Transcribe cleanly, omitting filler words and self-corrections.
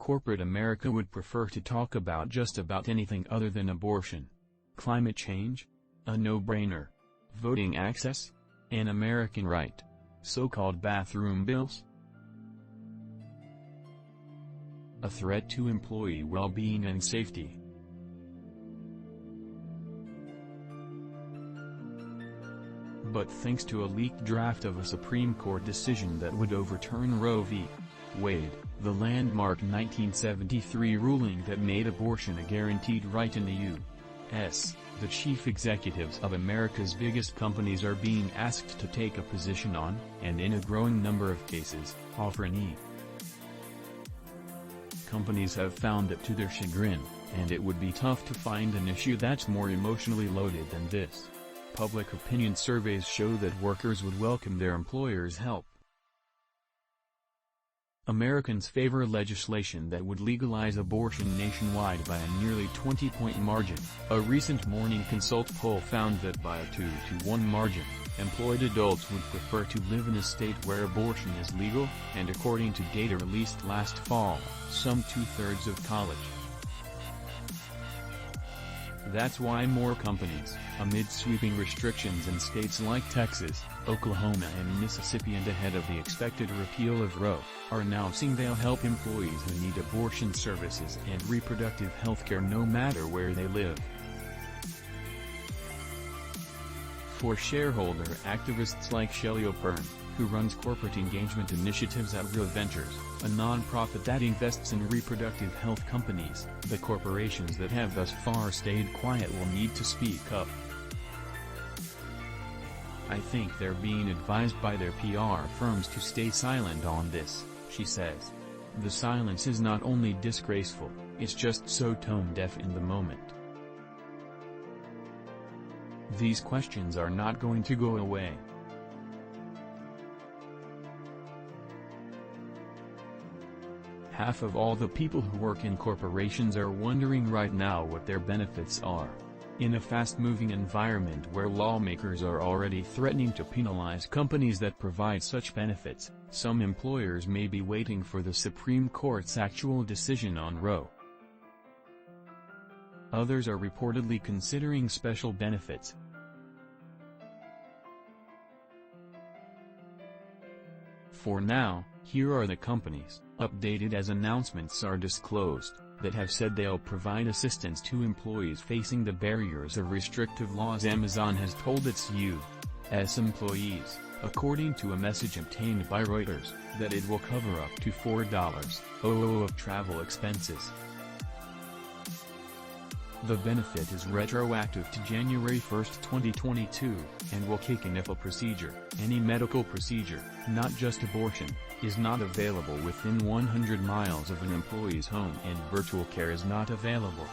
Corporate America would prefer to talk about just about anything other than abortion. Climate change? A no-brainer. Voting access? An American right. So-called bathroom bills? A threat to employee well-being and safety. But thanks to a leaked draft of a Supreme Court decision that would overturn Roe v. Wade, the landmark 1973 ruling that made abortion a guaranteed right in the U.S., the chief executives of America's biggest companies are being asked to take a position on, and in a growing number of cases, offer an E. Companies have found it to their chagrin, and it would be tough to find an issue that's more emotionally loaded than this. Public opinion surveys show that workers would welcome their employers' help. Americans favor legislation that would legalize abortion nationwide by a nearly 20-point margin. A recent Morning Consult poll found that by a 2-to-1 margin, employed adults would prefer to live in a state where abortion is legal, and according to data released last fall, some two-thirds of college. That's why more companies, amid sweeping restrictions in states like Texas, Oklahoma and Mississippi and ahead of the expected repeal of Roe, are announcing they'll help employees who need abortion services and reproductive health care no matter where they live. For shareholder activists like Shelley O'Pern, who runs corporate engagement initiatives at Real Ventures, a non-profit that invests in reproductive health companies, the corporations that have thus far stayed quiet will need to speak up. I think they're being advised by their PR firms to stay silent on this, she says. The silence is not only disgraceful, it's just so tone-deaf in the moment. These questions are not going to go away. Half of all the people who work in corporations are wondering right now what their benefits are. In a fast-moving environment where lawmakers are already threatening to penalize companies that provide such benefits, some employers may be waiting for the Supreme Court's actual decision on Roe. Others are reportedly considering special benefits. For now, here are the companies, updated as announcements are disclosed, that have said they'll provide assistance to employees facing the barriers of restrictive laws. Amazon has told its U.S. employees, according to a message obtained by Reuters, that it will cover up to $4,000 of travel expenses. The benefit is retroactive to January 1, 2022, and will kick in if a procedure, any medical procedure, not just abortion, is not available within 100 miles of an employee's home and virtual care is not available.